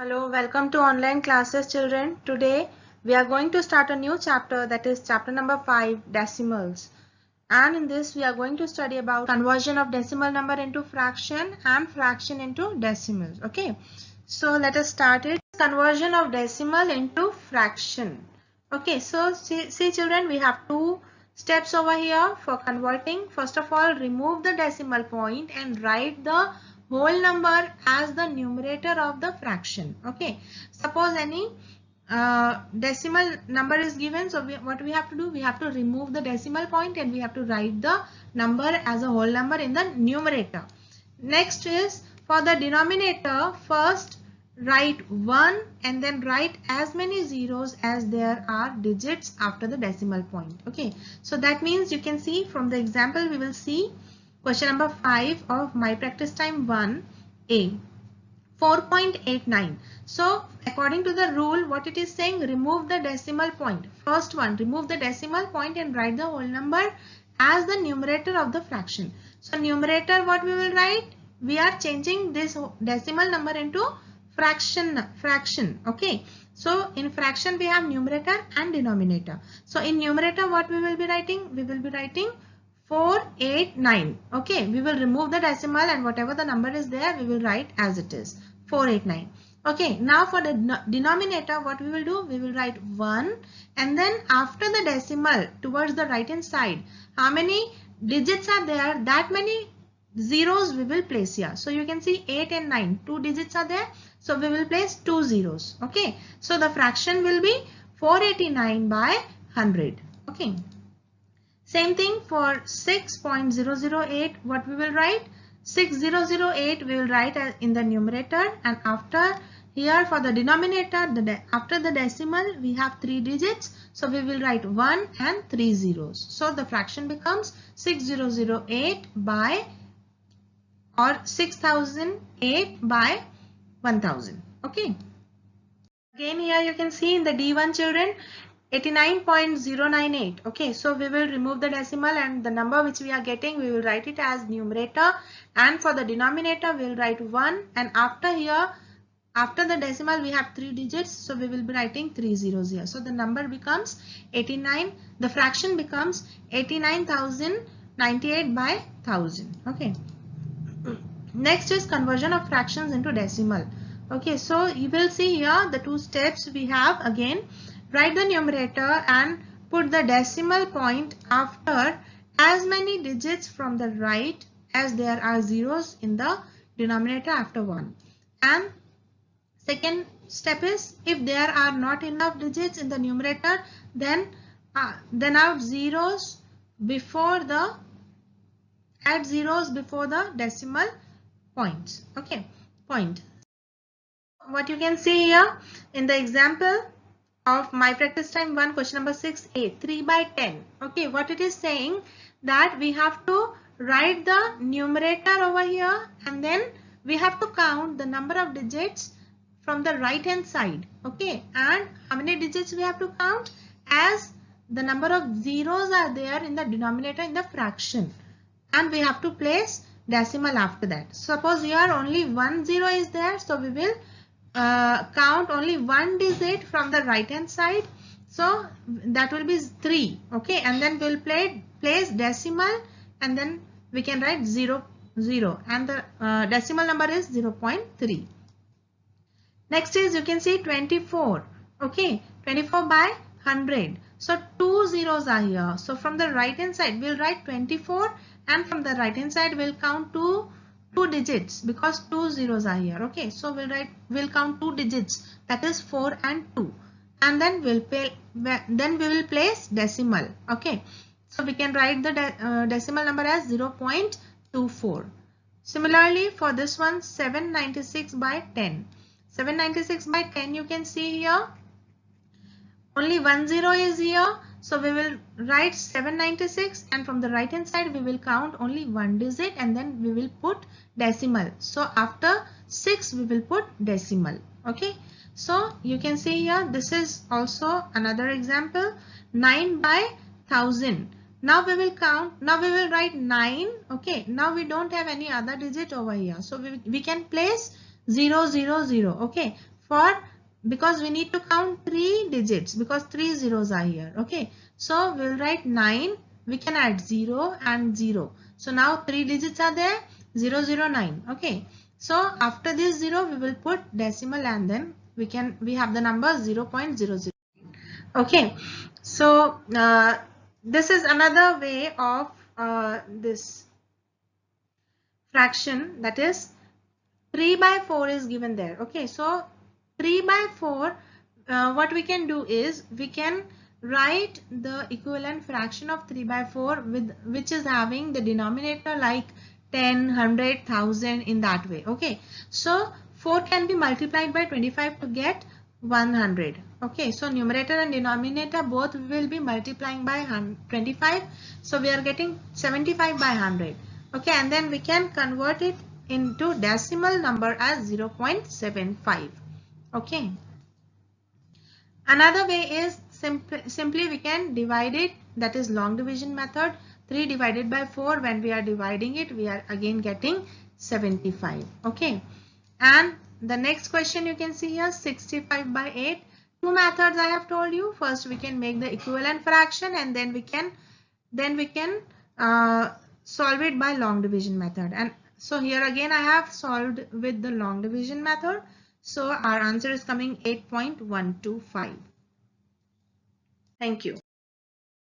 Hello, welcome to online classes children. Today we are going to start a new chapter, that is chapter number 5, decimals. And in this we are going to study about conversion of decimal number into fraction and fraction into decimals. Okay, so let us start it. Conversion of decimal into fraction. Okay, so see children, we have two steps over here for converting. First of all, remove the decimal point and write the whole number as the numerator of the fraction. Okay, suppose any decimal number is given, so what we have to do, we have to remove the decimal point and we have to write the number as a whole number in the numerator. Next is for the denominator, first write 1 and then write as many zeros as there are digits after the decimal point. Okay, so that means you can see from the example, we will see question number 5 of my practice time 1A, 4.89. So according to the rule, what it is saying, remove the decimal point. First one, remove the decimal point and write the whole number as the numerator of the fraction. So numerator, what we will write? We are changing this decimal number into fraction. Okay, so in fraction we have numerator and denominator. So in numerator, what we will be writing? We will be writing 489. Okay, we will remove the decimal and whatever the number is there, we will write as it is, 489. Okay, now for the denominator, what we will do, we will write 1 and then after the decimal towards the right hand side, how many digits are there, that many zeros we will place here. So you can see 8 and 9, 2 digits are there, so we will place 2 zeros. Okay, so the fraction will be 489 by 100. Okay, same thing for 6.008, what we will write? 6008 we will write in the numerator, and after here for the denominator, after the decimal we have 3 digits, so we will write 1 and 3 zeros. So the fraction becomes 6008 by or 6008 by 1000. Okay, again here you can see in the D1 children 89.098. Okay, so we will remove the decimal and the number which we are getting, we will write it as numerator, and for the denominator we will write 1, and after here, after the decimal we have 3 digits, so we will be writing 3 zeros here. So the number becomes 89, the fraction becomes 89,098 by 1000. Okay, next is conversion of fractions into decimal. Okay, so you will see here the two steps we have. Again, write the numerator and put the decimal point after as many digits from the right as there are zeros in the denominator after 1. And second step is, if there are not enough digits in the numerator, then add zeros before the decimal points. Okay, point. What you can see here in the example of my practice time 1, question number 6A, 3 by 10. Okay, what it is saying, that we have to write the numerator over here and then we have to count the number of digits from the right hand side. Okay, and how many digits we have to count? As the number of zeros are there in the denominator in the fraction, and we have to place decimal after that. Suppose here only 1 0 is there, so we will count only 1 digit from the right hand side, so that will be 3. Okay, and then we'll place decimal and then we can write 0 0 and the decimal number is 0.3. Next is, you can see 24. Okay, 24 by 100, so 2 zeros are here, so from the right hand side we'll write 24 and from the right hand side we'll count two digits because 2 zeros are here. Okay, so we'll count 2 digits, that is 4 and 2, and then we will place decimal. Okay, so we can write the decimal number as 0.24. Similarly for this one, 796 by 10. 796 by 10, you can see here only 1 0 is here, so we will write 796 and from the right hand side we will count only 1 digit and then we will put decimal. So after 6 we will put decimal. Okay, so you can see here, this is also another example, 9 by 1000. Now we will count, now we will write 9. Okay, now we don't have any other digit over here, so we can place 0 0 0. Okay, because we need to count 3 digits because 3 zeros are here. Okay, so we'll write 9. We can add 0 and 0. So now 3 digits are there, 009. Okay, so after this 0 we will put decimal and then we have the number 0.00. Okay, so this is another way of this fraction, that is 3 by 4 is given there. Okay, so 3 by 4, what we can do is we can write the equivalent fraction of 3 by 4 with which is having the denominator like 10, 100, 1000 in that way. Okay, so 4 can be multiplied by 25 to get 100. Okay, so numerator and denominator both will be multiplying by 25. So we are getting 75 by 100. Okay, and then we can convert it into decimal number as 0.75. Okay, another way is simply we can divide it, that is long division method. 3 divided by 4, when we are dividing it we are again getting 75. Okay, and the next question you can see here, 65 by 8. Two methods I have told you. First we can make the equivalent fraction and then we can solve it by long division method. And so here again I have solved with the long division method. So our answer is coming 8.125. Thank you.